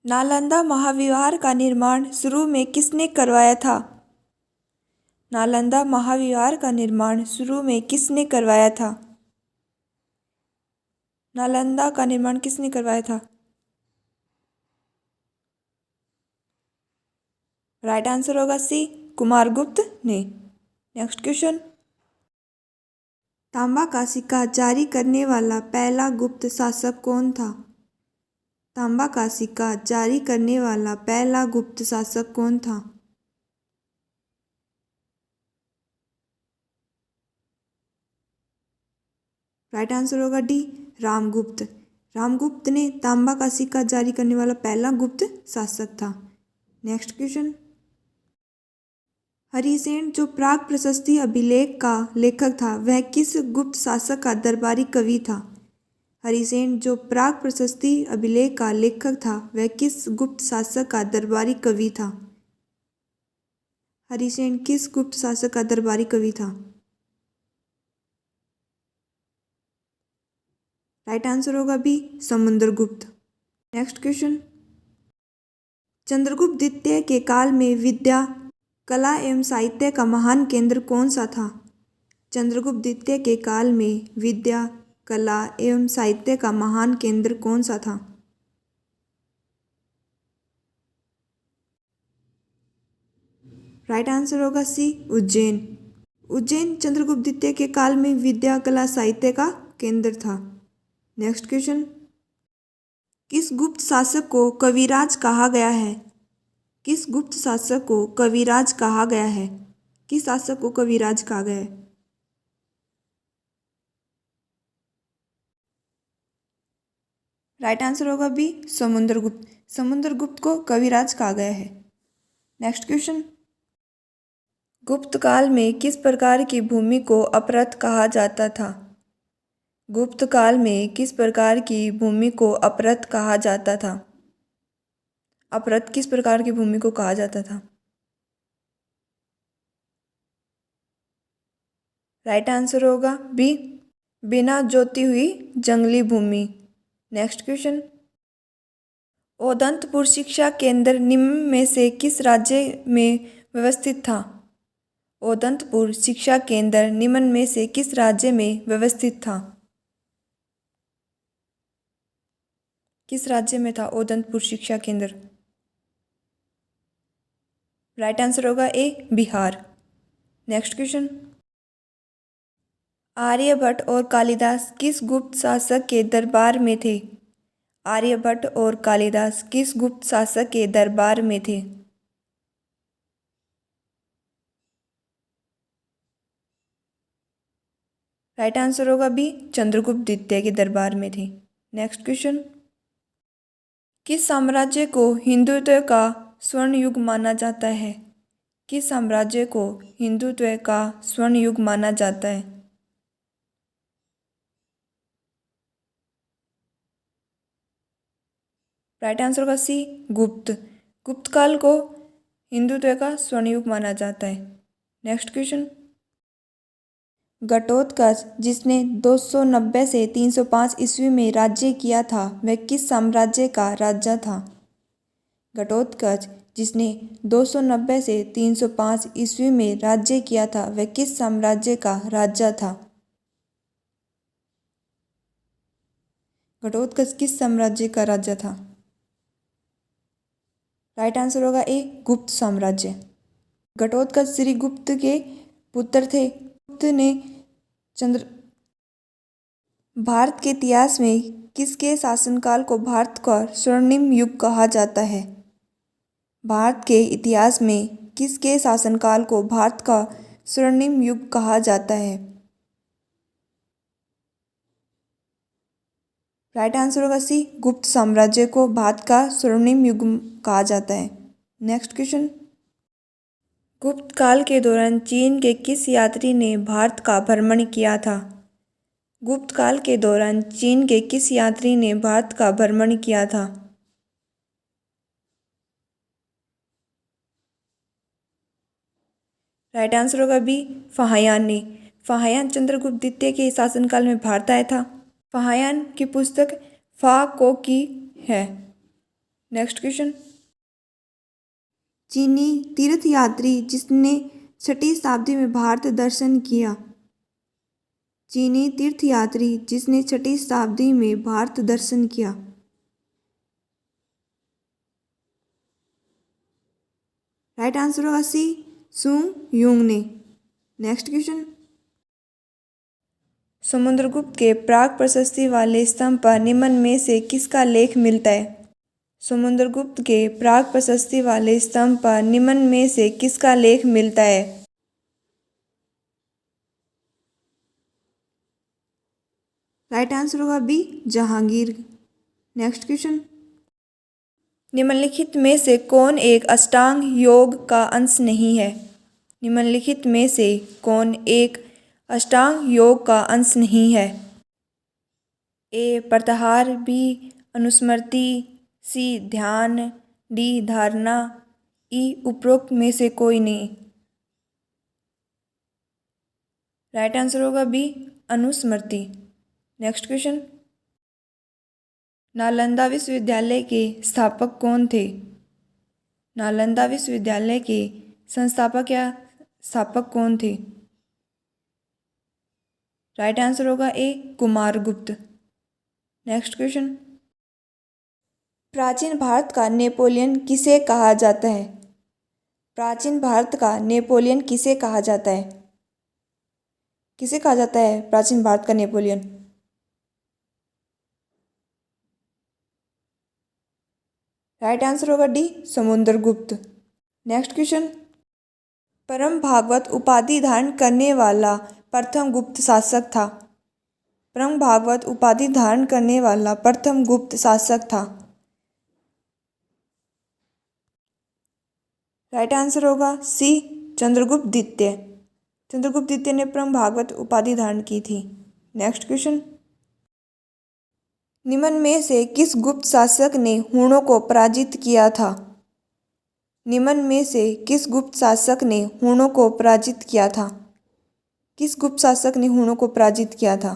नालंदा महाविहार का निर्माण शुरू में किसने करवाया था? नालंदा महाविहार का निर्माण शुरू में किसने करवाया था? नालंदा का निर्माण किसने करवाया था? राइट आंसर होगा सी, कुमारगुप्त ने। Next question. तांबा का सिक्का जारी करने वाला पहला गुप्त शासक कौन था? तांबा का सिक्का जारी करने वाला पहला गुप्त शासक कौन था? राइट आंसर होगा डी, रामगुप्त। रामगुप्त ने तांबा का सिक्का जारी करने वाला पहला गुप्त शासक था। Next question. हरिसेन जो प्राग प्रशस्ति अभिलेख का लेखक था वह किस गुप्त शासक का दरबारी कवि था? हरिसेन जो प्राग प्रशस्ति अभिलेख का लेखक था वह किस गुप्त शासक का दरबारी कवि था? हरिसेन किस गुप्त शासक का दरबारी कवि था? राइट आंसर होगा B, Samudragupta. Next question. Chandragupta द्वितीय के काल में विद्या, कला एवं साहित्य का महान केंद्र कौन सा था? चंद्रगुप्त द्वितीय के काल में विद्या, कला एवं साहित्य का महान केंद्र कौन सा था? राइट आंसर होगा सी, उज्जैन। उज्जैन चंद्रगुप्त द्वितीय के काल में विद्या, कला, साहित्य का केंद्र था। Next question. किस गुप्त शासक को कविराज कहा गया है? किस गुप्त शासक को कविराज कहा गया है? किस शासक को कविराज कहा गया है? राइट आंसर होगा बी, समुद्रगुप्त। समुद्रगुप्त को कविराज कहा गया है। Next question. गुप्त काल में किस प्रकार की भूमि को अपरत कहा जाता था? गुप्त काल में किस प्रकार की भूमि को अपरत कहा जाता था? अपरत किस प्रकार की भूमि को कहा जाता था? राइट आंसर होगा बी, बिना जोती हुई जंगली भूमि। Next question. ओदंतपुर शिक्षा केंद्र निम्न में से किस राज्य में व्यवस्थित था? ओदंतपुर शिक्षा केंद्र निम्न में से किस राज्य में व्यवस्थित था? किस राज्य में था ओदंतपुर शिक्षा केंद्र? राइट आंसर होगा A, Bihar. Next question. Aryabhata और कालिदास किस गुप्त शासक के दरबार में थे? आर्यभट्ट और कालिदास किस गुप्त शासक के दरबार में थे? राइट आंसर होगा बी, चंद्रगुप्त द्वितीय के दरबार में थे। Next question. किस साम्राज्य को हिंदुत्व का स्वर्ण युग माना जाता है? किस साम्राज्य को हिंदुत्व का स्वर्ण युग माना जाता है? राइट आंसर होगा सी, गुप्त। गुप्त काल को हिंदुत्व का स्वर्ण युग माना जाता है। Next question. घटोत्कच जिसने 290 से 305 ईस्वी में राज्य किया था वह किस साम्राज्य का राजा था? घटोत्कच जिसने 290 से 305 ईस्वी में राज्य किया था वह किस साम्राज्य का राजा था? घटोत्कच किस साम्राज्य का राजा था? राइट आंसर होगा ए, गुप्त साम्राज्य। घटोत्कच श्री गुप्त के पुत्र थे। गुप्त ने भारत के इतिहास में किसके शासनकाल को भारत का स्वर्णिम युग कहा जाता है? भारत के इतिहास में किसके शासनकाल को भारत का स्वर्णिम युग कहा जाता है? राइट आंसर होगा सी, गुप्त साम्राज्य को भारत का स्वर्णिम युग कहा जाता है। Next question. गुप्त काल के दौरान चीन के किस यात्री ने भारत का भ्रमण किया था? गुप्त काल के दौरान चीन के किस यात्री ने भारत का भ्रमण किया था? राइट आंसर होगा बी, फाहियान ने। फाहियान चंद्रगुप्त द्वितीय के शासनकाल में भारत आया था। फाहियान की पुस्तक फा को की है। नेक्स्ट क्वेश्चन, चीनी तीर्थयात्री जिसने 6वीं शताब्दी में भारत दर्शन किया। चीनी तीर्थयात्री जिसने 6वीं शताब्दी में भारत दर्शन किया। राइट आंसर होगा सी, सुंग युंग ने। नेक्स्ट क्वेश्चन, समुद्रगुप्त के प्राग प्रशस्ति वाले स्तंभ पर निम्न में से किसका लेख मिलता है। समुद्रगुप्त के प्राग प्रशस्ति वाले स्तंभ पर निम्न में से किसका लेख मिलता है। राइट आंसर होगा बी, जहांगीर। नेक्स्ट क्वेश्चन, निम्नलिखित में से कौन एक अष्टांग योग का अंश नहीं है। निम्नलिखित में से कौन एक अष्टांग योग का अंश नहीं है। ए प्रत्याहार, बी अनुस्मृति, सी ध्यान, डी धारणा, ई उपरोक्त में से कोई नहीं। राइट आंसर होगा बी, अनुस्मृति। नेक्स्ट क्वेश्चन, नालंदा विश्वविद्यालय के स्थापक कौन थे। नालंदा विश्वविद्यालय के संस्थापक या स्थापक कौन थे। राइट आंसर होगा ए, कुमारगुप्त। नेक्स्ट क्वेश्चन, प्राचीन भारत का नेपोलियन किसे कहा जाता है। प्राचीन भारत का नेपोलियन किसे कहा जाता है। किसे कहा जाता है प्राचीन भारत का नेपोलियन। राइट आंसर होगा डी, समुद्रगुप्त। नेक्स्ट क्वेश्चन, परम भागवत उपाधि धारण करने वाला प्रथम गुप्त शासक था। परम भागवत उपाधि धारण करने वाला प्रथम गुप्त शासक था। राइट आंसर होगा सी, चंद्रगुप्त द्वितीय। चंद्रगुप्त द्वितीय ने परम भागवत उपाधि धारण की थी। नेक्स्ट क्वेश्चन, निम्न में से किस गुप्त शासक ने हूणों को पराजित किया था। निम्न में से किस गुप्त शासक ने हूणों को पराजित किया था। किस गुप्त शासक ने हूणों को पराजित किया था।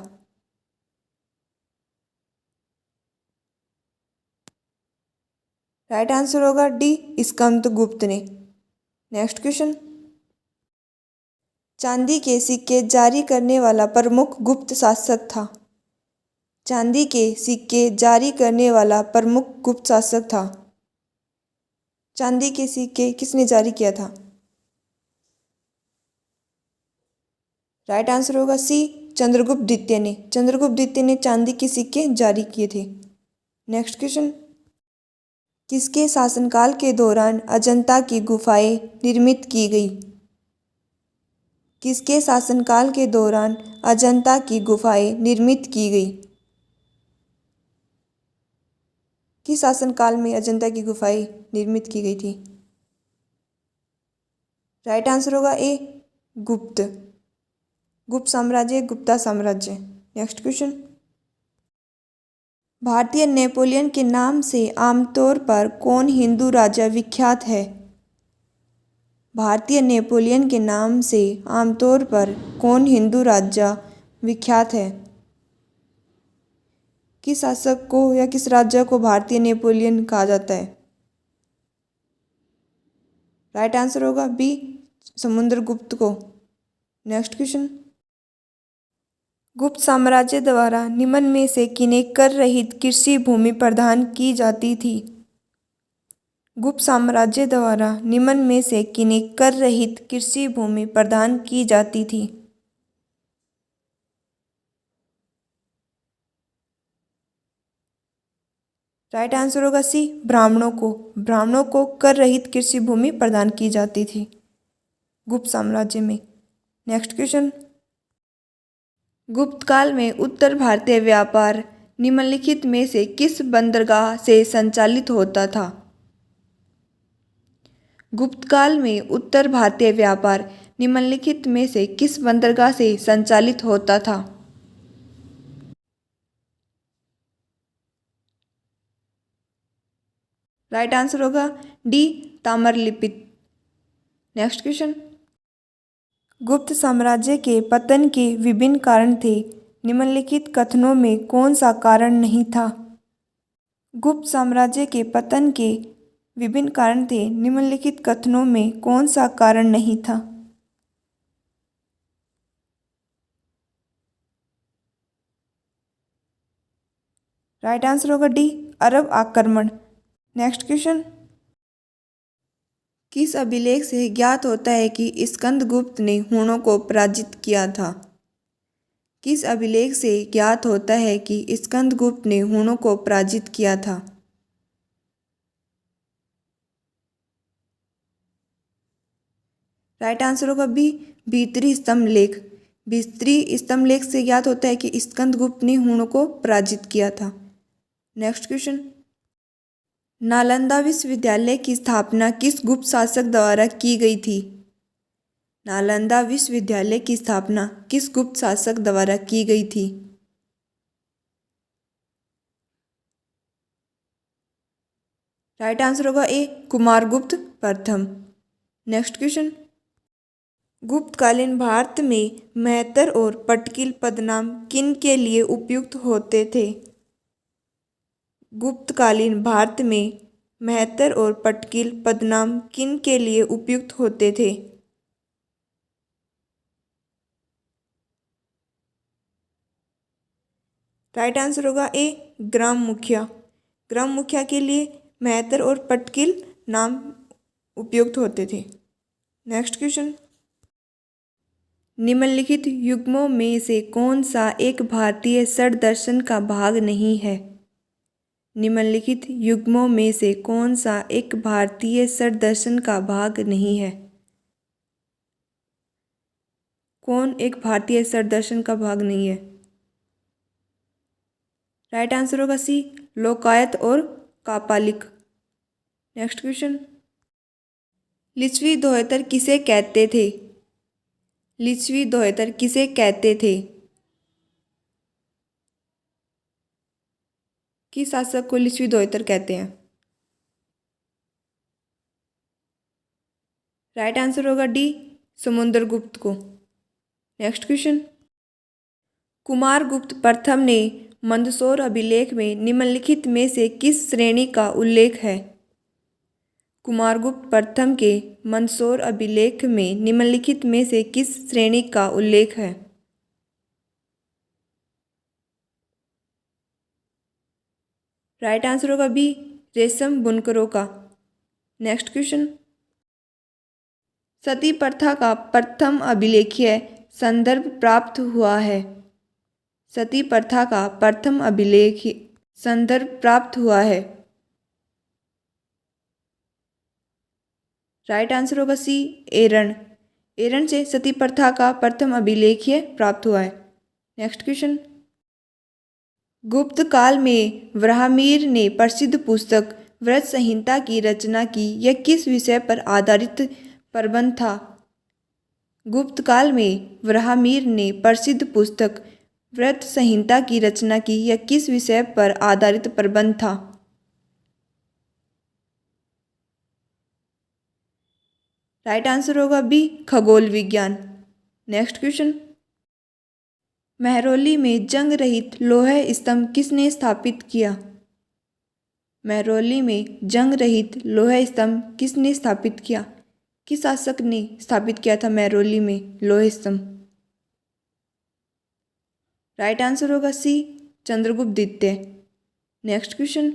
राइट आंसर होगा डी, स्कंदगुप्त ने। नेक्स्ट क्वेश्चन, चांदी के सिक्के जारी करने वाला प्रमुख गुप्त शासक था। चांदी के सिक्के जारी करने वाला प्रमुख गुप्त शासक था। चांदी के सिक्के किसने जारी किया था। राइट आंसर होगा सी, चंद्रगुप्त द्वितीय ने। चंद्रगुप्त द्वितीय ने चांदी के सिक्के जारी किए थे। नेक्स्ट क्वेश्चन, किसके शासनकाल के दौरान अजंता की गुफाएं निर्मित की गई। किसके शासनकाल के दौरान अजंता की गुफाएं निर्मित की गई। किस शासनकाल में अजंता की गुफाएं निर्मित की गई थी। राइट आंसर होगा ए, गुप्त। गुप्त साम्राज्य, गुप्ता साम्राज्य। नेक्स्ट क्वेश्चन, भारतीय नेपोलियन के नाम से आमतौर पर कौन हिंदू राजा विख्यात है। भारतीय नेपोलियन के नाम से आमतौर पर कौन हिंदू राजा विख्यात है। किस शासक को या किस राजा को भारतीय नेपोलियन कहा जाता है। राइट आंसर होगा बी, समुद्रगुप्त को। नेक्स्ट क्वेश्चन, गुप्त साम्राज्य द्वारा निम्न में से किन्हें कर रहित कृषि भूमि प्रदान की जाती थी। गुप्त साम्राज्य द्वारा निम्न में से किन्हें कर रहित कृषि भूमि प्रदान की जाती थी। राइट आंसर होगा सी, ब्राह्मणों को। ब्राह्मणों को कर रहित कृषि भूमि प्रदान की जाती थी गुप्त साम्राज्य में। नेक्स्ट क्वेश्चन, गुप्त काल में उत्तर भारतीय व्यापार निम्नलिखित में से किस बंदरगाह से संचालित होता था। गुप्त काल में उत्तर भारतीय व्यापार निम्नलिखित में से किस बंदरगाह से संचालित होता था। राइट आंसर होगा डी, ताम्रलिप्ति। नेक्स्ट क्वेश्चन, गुप्त साम्राज्य के पतन के विभिन्न कारण थे। निम्नलिखित कथनों में कौन सा कारण नहीं था। गुप्त साम्राज्य के पतन के विभिन्न कारण थे, निम्नलिखित कथनों में कौन सा कारण नहीं था? राइट आंसर होगा डी, अरब आक्रमण। नेक्स्ट क्वेश्चन, किस अभिलेख से ज्ञात होता है कि स्कंदगुप्त ने हूणों को पराजित किया था? किस अभिलेख से ज्ञात होता है कि स्कंदगुप्त ने हूणों को पराजित किया था? राइट आंसर होगा बी, भीतरी स्तंभ लेख। भीतरी स्तंभ लेख से ज्ञात होता है कि स्कंदगुप्त ने हूणों को पराजित किया था। नेक्स्ट क्वेश्चन, नालंदा विश्वविद्यालय की स्थापना किस गुप्त शासक द्वारा की गई थी? नालंदा विश्वविद्यालय की स्थापना किस गुप्त शासक द्वारा की गई थी? राइट आंसर होगा ए, कुमारगुप्त प्रथम। नेक्स्ट क्वेश्चन, गुप्तकालीन भारत में मेहतर और पटकिल पदनाम किन के लिए उपयुक्त होते थे? गुप्तकालीन भारत में मेहतर और पटकिल पदनाम किन के लिए उपयुक्त होते थे? राइट आंसर होगा ए, ग्राम मुखिया। ग्राम मुखिया के लिए मेहतर और पटकिल नाम उपयुक्त होते थे। नेक्स्ट क्वेश्चन, निम्नलिखित युग्मों में से कौन सा एक भारतीय षड्दर्शन का भाग नहीं है? निम्नलिखित युग्मों में से कौन सा एक भारतीय षड्दर्शन का भाग नहीं है? कौन एक भारतीय षड्दर्शन का भाग नहीं है? राइट आंसर होगा सी, लोकायत और कापालिक। नेक्स्ट क्वेश्चन, लिच्छवी दोहतर किसे कहते थे? लिच्छवी दोहतर किसे कहते थे? किस शासक को लिच्छवी दोहतर कहते हैं? राइट आंसर होगा डी, समुद्रगुप्त को। नेक्स्ट क्वेश्चन, कुमारगुप्त प्रथम ने मंदसौर अभिलेख में निम्नलिखित में से किस श्रेणी का उल्लेख है? कुमारगुप्त प्रथम के मंदसौर अभिलेख में निम्नलिखित में से किस श्रेणी का उल्लेख है? राइट आंसर होगा बी, रेशम बुनकरों का। नेक्स्ट क्वेश्चन, सती प्रथा का प्रथम अभिलेखीय संदर्भ प्राप्त हुआ है? सती प्रथा का प्रथम अभिलेख संदर्भ प्राप्त हुआ है? राइट आंसर होगा सी, एरन। एरन से सती प्रथा का प्रथम अभिलेखीय प्राप्त हुआ है। नेक्स्ट क्वेश्चन, गुप्त काल में ब्राह्मीर ने प्रसिद्ध पुस्तक व्रत संहिता की रचना की, यह किस विषय पर आधारित प्रबंध था? गुप्त काल में ब्राह्मीर ने प्रसिद्ध पुस्तक व्रत संहिता की रचना की, यह किस विषय पर आधारित प्रबंध था? राइट आंसर होगा बी, खगोल विज्ञान। नेक्स्ट क्वेश्चन, महरौली में जंग रहित लोह स्तंभ किसने स्थापित किया? महरौली में जंग रहित लोह स्तंभ किसने स्थापित किया? किस शासक ने स्थापित किया था महरौली में लोह स्तंभ? राइट आंसर होगा सी, चंद्रगुप्त द्वितीय। नेक्स्ट क्वेश्चन,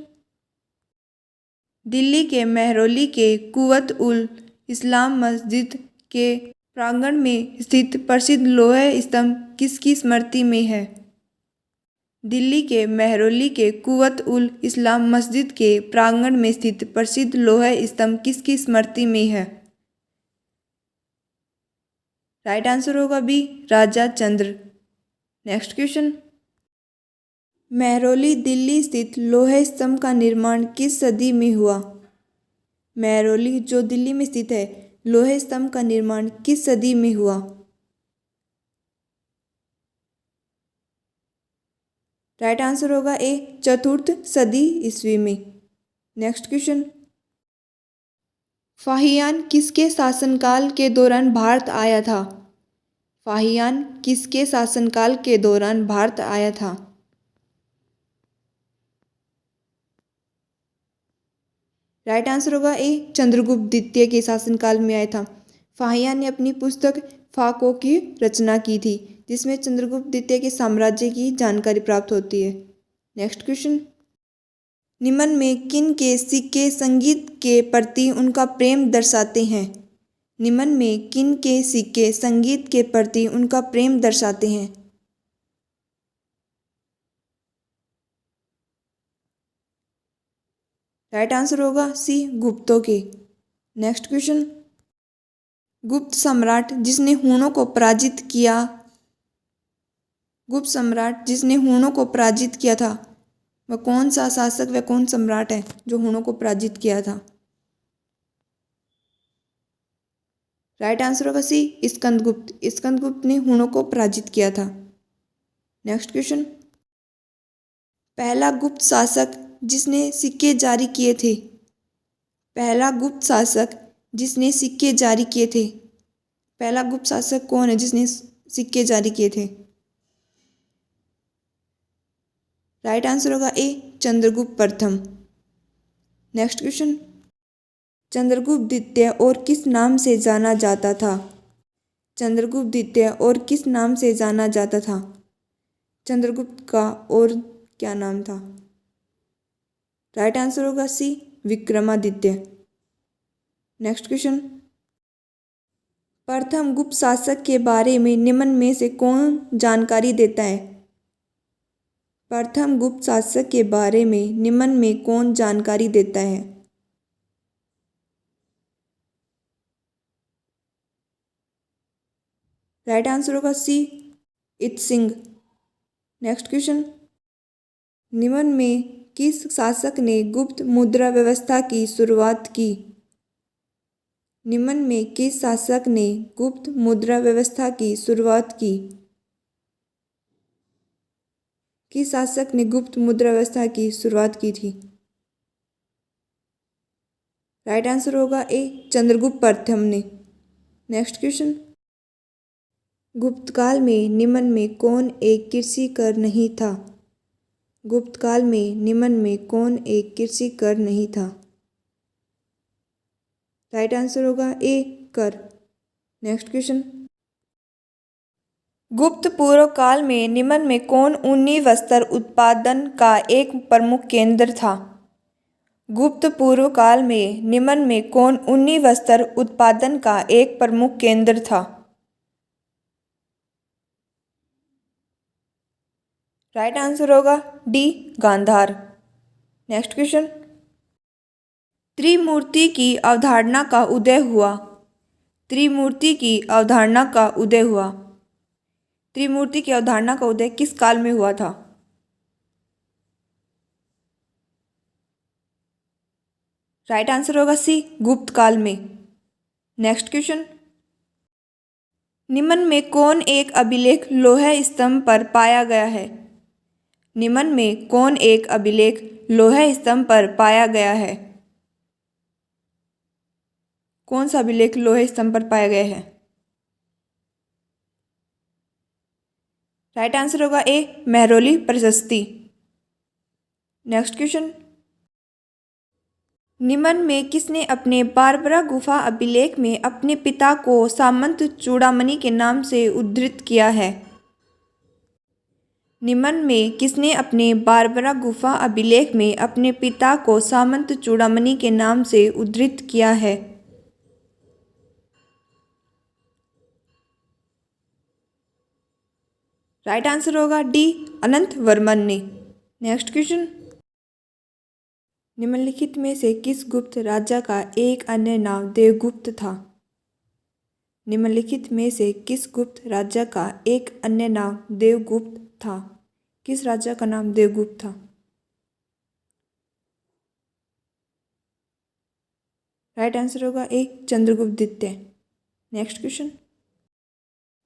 दिल्ली के महरौली के कुवत उल इस्लाम मस्जिद के प्रांगण में स्थित प्रसिद्ध लोह स्तंभ किसकी स्मृति में है? दिल्ली के महरौली के कुवत उल इस्लाम मस्जिद के प्रांगण में स्थित प्रसिद्ध लोह स्तंभ किसकी स्मृति में है? राइट आंसर होगा बी, राजा चंद्र। नेक्स्ट क्वेश्चन, महरौली दिल्ली स्थित लोह स्तंभ का निर्माण किस सदी में हुआ? महरौली जो दिल्ली में स्थित है, लोह स्तंभ का निर्माण किस सदी में हुआ? राइट आंसर होगा ए, चतुर्थ सदी ईस्वी में। नेक्स्ट क्वेश्चन, फाहियान किसके शासनकाल के दौरान भारत आया था? फाहियान किसके शासनकाल के दौरान भारत आया था? राइट आंसर होगा ए, चंद्रगुप्त द्वितीय के शासनकाल में आया था। फाहियान ने अपनी पुस्तक फाको की रचना की थी, जिसमें चंद्रगुप्त द्वितीय के साम्राज्य की जानकारी प्राप्त होती है। नेक्स्ट क्वेश्चन, निम्न में किन के सिक्के संगीत के प्रति उनका प्रेम दर्शाते हैं? निम्न में किन के सिक्के संगीत के प्रति उनका प्रेम दर्शाते हैं? राइट आंसर होगा सी, गुप्तों के। नेक्स्ट क्वेश्चन, गुप्त सम्राट जिसने हूणों को पराजित किया, गुप्त सम्राट जिसने हूणों को पराजित किया था, वह कौन सा शासक व कौन सम्राट है जो हूणों को पराजित किया था? राइट आंसर होगा सी, स्कंदगुप्त। स्कंदगुप्त ने हूणों को पराजित किया था। नेक्स्ट क्वेश्चन, पहला गुप्त शासक जिसने सिक्के जारी किए थे, पहला गुप्त शासक जिसने सिक्के जारी किए थे, पहला गुप्त शासक कौन है जिसने सिक्के जारी किए थे? राइट आंसर होगा ए, चंद्रगुप्त प्रथम। नेक्स्ट क्वेश्चन, चंद्रगुप्त द्वितीय और किस नाम से जाना जाता था? चंद्रगुप्त द्वितीय और किस नाम से जाना जाता था? चंद्रगुप्त का और क्या नाम था? राइट आंसर होगा सी, विक्रमादित्य। नेक्स्ट क्वेश्चन, प्रथम गुप्त शासक के बारे में निम्न में से कौन जानकारी देता है? प्रथम गुप्त शासक के बारे में निम्न में कौन जानकारी देता है? राइट आंसर होगा सी, इत्सिंग। नेक्स्ट क्वेश्चन, निम्न में किस शासक ने गुप्त मुद्रा व्यवस्था की शुरुआत की? निम्न में किस शासक ने गुप्त मुद्रा व्यवस्था की शुरुआत की? किस शासक ने गुप्त मुद्रा व्यवस्था की शुरुआत की थी? राइट आंसर होगा ए, चंद्रगुप्त प्रथम ने। नेक्स्ट क्वेश्चन, गुप्तकाल में निम्न में कौन एक कृषि कर नहीं था? गुप्तकाल में निम्न में कौन एक कृषि कर नहीं था? राइट आंसर होगा ए, कर। नेक्स्ट क्वेश्चन, गुप्त पूर्व काल में निम्न में कौन ऊनी वस्त्र उत्पादन का एक प्रमुख केंद्र था? गुप्त पूर्व काल में निम्न में कौन ऊनी वस्त्र उत्पादन का एक प्रमुख केंद्र था? राइट आंसर होगा डी, गांधार। नेक्स्ट क्वेश्चन, त्रिमूर्ति की अवधारणा का उदय हुआ। त्रिमूर्ति की अवधारणा का उदय हुआ। त्रिमूर्ति की अवधारणा का उदय किस काल में हुआ था? राइट आंसर होगा सी, गुप्त काल में। नेक्स्ट क्वेश्चन, निम्न में कौन एक अभिलेख लोह स्तंभ पर पाया गया है? निम्न में कौन एक अभिलेख लोह स्तंभ पर पाया गया है? कौन सा अभिलेख लोह स्तंभ पर पाया गया है? राइट आंसर होगा ए, मेहरौली प्रशस्ति। नेक्स्ट क्वेश्चन, निम्न में किसने अपने बारबरा गुफा अभिलेख में अपने पिता को सामंत चूड़ामणि के नाम से उद्धृत किया है? निम्न में किसने अपने बारबरा गुफा अभिलेख में अपने पिता को सामंत चूड़ामणि के नाम से उद्धृत किया है? राइट आंसर होगा डी, अनंत वर्मन ने। नेक्स्ट क्वेश्चन, निम्नलिखित में से किस गुप्त राजा का एक अन्य नाम देवगुप्त था? निम्नलिखित में से किस गुप्त राजा का एक अन्य नाम देवगुप्त था? किस राजा का नाम देवगुप्त था? राइट आंसर होगा ए, चंद्रगुप्त द्वितीय। नेक्स्ट क्वेश्चन,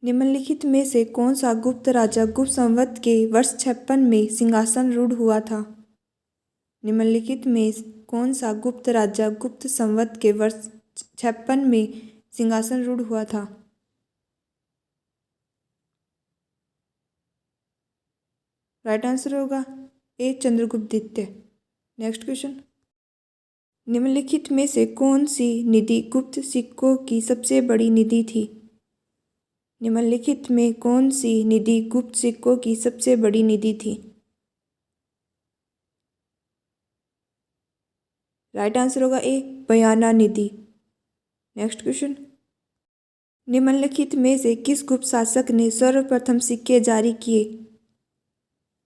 निम्नलिखित में से कौन सा गुप्त राजा गुप्त संवत के वर्ष 56 में सिंहासन रूढ़ हुआ था? निम्नलिखित में कौन सा गुप्त राजा गुप्त संवत के वर्ष 56 में सिंहासन रूढ़ हुआ था? राइट आंसर होगा ए, चंद्रगुप्त द्वितीय। नेक्स्ट क्वेश्चन, निम्नलिखित में से कौन सी निधि गुप्त सिक्कों की सबसे बड़ी निधि थी? निम्नलिखित में कौन सी निधि गुप्त सिक्कों की सबसे बड़ी निधि थी? राइट आंसर होगा ए, बयाना निधि। नेक्स्ट क्वेश्चन, निम्नलिखित में से किस गुप्त शासक ने सर्वप्रथम सिक्के जारी किए?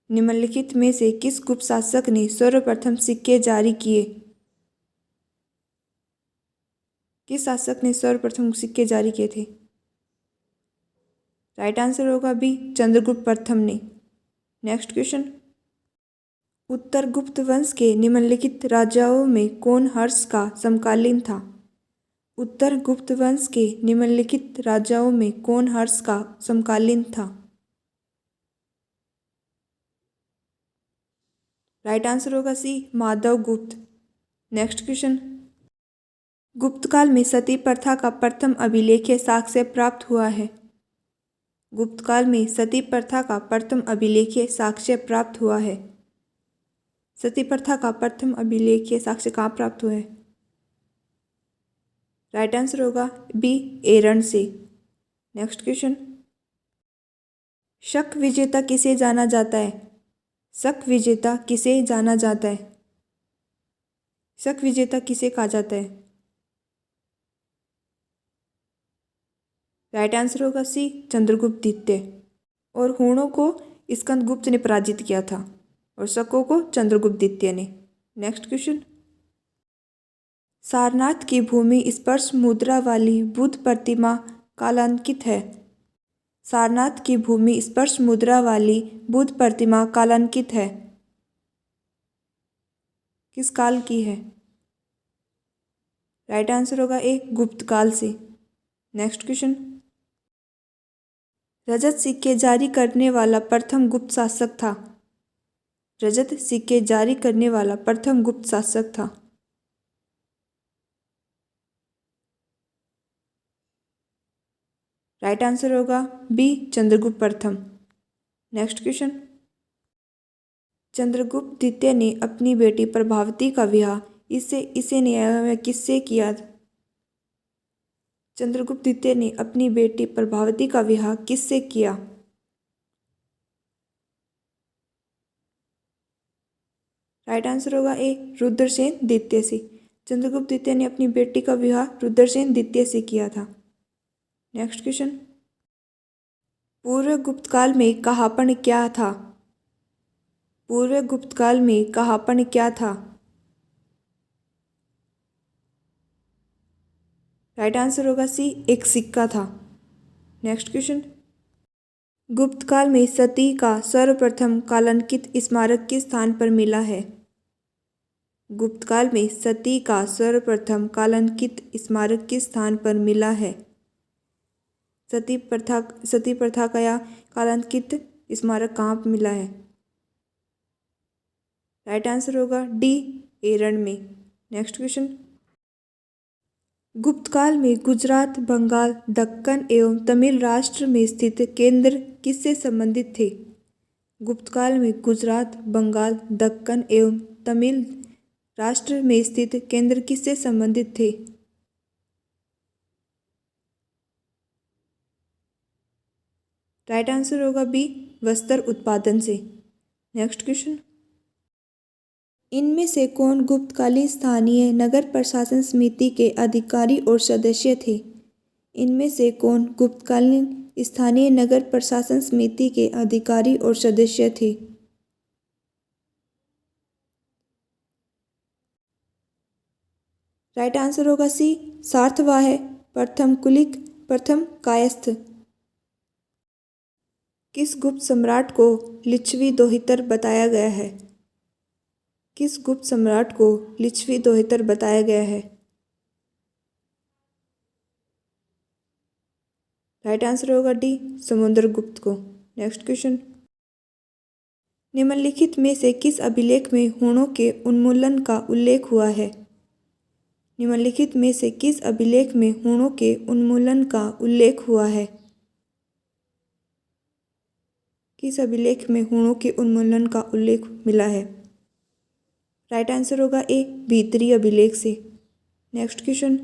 निम्नलिखित में से किस गुप्त शासक ने सर्वप्रथम सिक्के जारी किए? किस शासक ने सर्वप्रथम सिक्के जारी किए थे? राइट आंसर होगा बी, चंद्रगुप्त प्रथम ने। नेक्स्ट क्वेश्चन, उत्तर गुप्त वंश के निम्नलिखित राजाओं में कौन हर्ष का समकालीन था? उत्तर गुप्त वंश के निम्नलिखित राजाओं में कौन हर्ष का समकालीन था? राइट आंसर होगा सी, माधव गुप्त। नेक्स्ट क्वेश्चन, गुप्त काल में सती प्रथा का प्रथम अभिलेख साक्ष्य प्राप्त हुआ है? गुप्त काल में सती प्रथा का प्रथम अभिलेख साक्ष्य प्राप्त हुआ है। सती प्रथा का प्रथम अभिलेख साक्ष्य कहाँ प्राप्त हुआ है? राइट आंसर होगा बी, एरन से। नेक्स्ट क्वेश्चन, शक विजेता किसे जाना जाता है? शक विजेता किसे जाना जाता है? शक विजेता किसे कहा जाता है? राइट आंसर होगा सी, चंद्रगुप्त द्वितीय। और हूणों को स्कंदगुप्त ने पराजित किया था और शकों को चंद्रगुप्त द्वितीय ने। नेक्स्ट क्वेश्चन, सारनाथ की भूमि स्पर्श मुद्रा वाली बुद्ध प्रतिमा कालांकित है? सारनाथ की भूमि स्पर्श मुद्रा वाली बुद्ध प्रतिमा कालांकित है, किस काल की है? राइट आंसर होगा ए, गुप्त काल से। नेक्स्ट क्वेश्चन, रजत सिक्के जारी करने वाला प्रथम गुप्त शासक था? रजत सिक्के जारी करने वाला प्रथम गुप्त शासक था? राइट आंसर होगा बी, चंद्रगुप्त प्रथम। नेक्स्ट क्वेश्चन, चंद्रगुप्त द्वितीय ने अपनी बेटी प्रभावती का विवाह इसे न्याय में किससे किया? चंद्रगुप्त द्वितीय ने अपनी बेटी प्रभावती का विवाह किससे किया? राइट आंसर होगा ए, रुद्रसेन द्वितीय से। चंद्रगुप्त द्वितीय ने अपनी बेटी का विवाह रुद्रसेन द्वितीय से किया था। नेक्स्ट क्वेश्चन, पूर्व गुप्त काल में कहापन क्या था? पूर्व गुप्त काल में कहापन क्या था? राइट आंसर होगा सी, एक सिक्का था। नेक्स्ट क्वेश्चन, गुप्त काल में सती का सर्वप्रथम कालांकित स्मारक किस स्थान पर मिला है? गुप्त काल में सती का सर्वप्रथम कालांकित स्मारक किस स्थान पर मिला है? सती प्रथा का या कालांकित स्मारक कहाँ पर मिला है? राइट आंसर होगा डी, एरन में। नेक्स्ट क्वेश्चन, गुप्त काल में गुजरात, बंगाल, दक्कन एवं तमिल राष्ट्र में स्थित केंद्र किससे संबंधित थे? गुप्त काल में गुजरात, बंगाल, दक्कन एवं तमिल राष्ट्र में स्थित केंद्र किससे संबंधित थे? राइट आंसर होगा बी, वस्त्र उत्पादन से। नेक्स्ट क्वेश्चन, इनमें से कौन गुप्तकालीन स्थानीय नगर प्रशासन समिति के अधिकारी और सदस्य थे? इनमें से कौन गुप्तकालीन स्थानीय नगर प्रशासन समिति के अधिकारी और सदस्य थे? राइट आंसर होगा सी, सार्थवाह, प्रथम कुलिक, प्रथम कायस्थ। किस गुप्त सम्राट को लिच्छवी दोहितर बताया गया है? किस गुप्त सम्राट को लिच्छवी दोहितर बताया गया है? राइट आंसर होगा डी, समुद्रगुप्त को। नेक्स्ट क्वेश्चन, निम्नलिखित में से किस अभिलेख में हूणों के उन्मूलन का उल्लेख हुआ है? निम्नलिखित में से किस अभिलेख में हूणों के उन्मूलन का उल्लेख हुआ है? किस अभिलेख में हूणों के उन्मूलन का उल्लेख मिला है? राइट आंसर होगा ए भीतरी अभिलेख से। नेक्स्ट क्वेश्चन,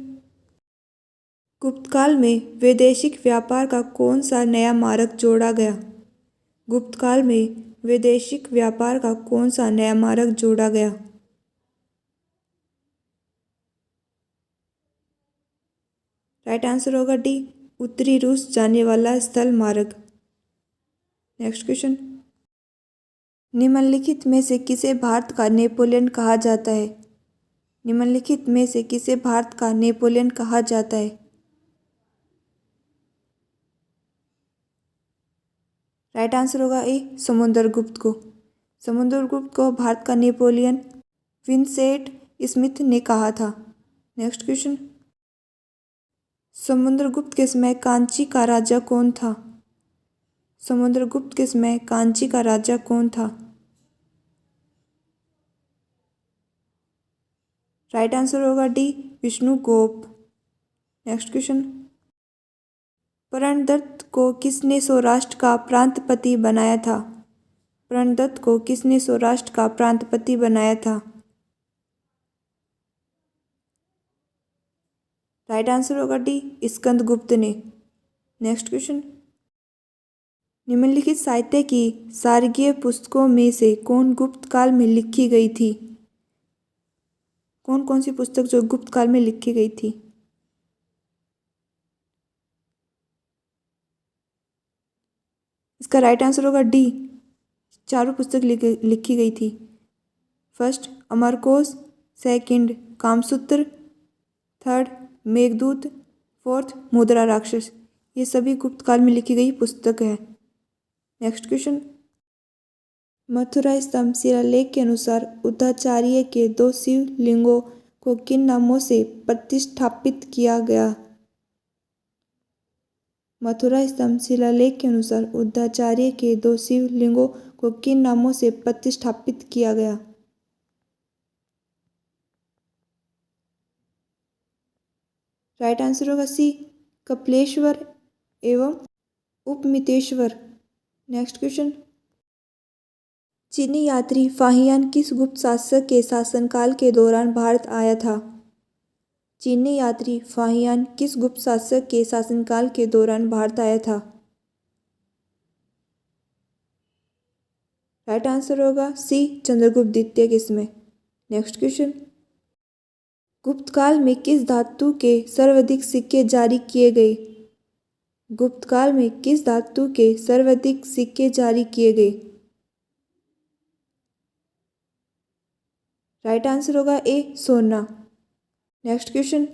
गुप्त काल में वैदेशिक व्यापार का कौन सा नया मार्ग जोड़ा गया? गुप्त काल में वैदेशिक व्यापार का कौन सा नया मार्ग जोड़ा गया? राइट आंसर होगा डी उत्तरी रूस जाने वाला स्थल मार्ग। नेक्स्ट क्वेश्चन, निम्नलिखित में से किसे भारत का नेपोलियन कहा जाता है? निम्नलिखित में से किसे भारत का नेपोलियन कहा जाता है? राइट आंसर होगा ए समुद्रगुप्त को। समुद्रगुप्त को भारत का नेपोलियन विंसेंट स्मिथ ने कहा था। नेक्स्ट क्वेश्चन, समुद्रगुप्त के समय कांची का राजा कौन था? समुद्रगुप्त के समय कांची का राजा कौन था? राइट आंसर होगा D Vishnugupta. Next question, Pranadatta को किसने सौराष्ट्र का प्रांतपति बनाया था? प्रणदत्त को किसने सौराष्ट्र का प्रांतपति बनाया था? राइट आंसर होगा डी स्कंदगुप्त ने। नेक्स्ट क्वेश्चन, निम्नलिखित साहित्य की सार्गीय पुस्तकों में से कौन गुप्त काल में लिखी गई थी? कौन कौन सी पुस्तक जो गुप्त काल में लिखी गई थी? इसका राइट आंसर होगा डी चारों पुस्तक लिखी गई थी। First Amarkosh, second Kamasutra, third Meghdoot, fourth Mudrarakshasa. ये सभी गुप्त काल में लिखी गई पुस्तक है। नेक्स्ट क्वेश्चन, मथुरा स्तंभ शिलालेख के अनुसार उद्धाचार्य के 2 शिवलिंगों को किन नामों से प्रतिष्ठापित किया गया? मथुरा स्तंभ शिलालेख के अनुसार उद्धाचार्य के 2 शिवलिंगों को किन नामों से प्रतिष्ठापित किया गया? राइट आंसर होगा सी कपिलेश्वर एवं उपमितेश्वर। नेक्स्ट क्वेश्चन, चीनी यात्री फाहियान किस गुप्त शासक के शासनकाल के दौरान भारत आया था? चीनी यात्री फाहियान किस गुप्त शासक के शासनकाल के दौरान भारत आया था? राइट आंसर होगा सी चंद्रगुप्त द्वितीय के समय। नेक्स्ट क्वेश्चन, गुप्त काल में किस धातु के सर्वाधिक सिक्के जारी किए गए? गुप्त काल में किस धातु के सर्वाधिक सिक्के जारी किए गए? राइट आंसर होगा ए सोना। Next question,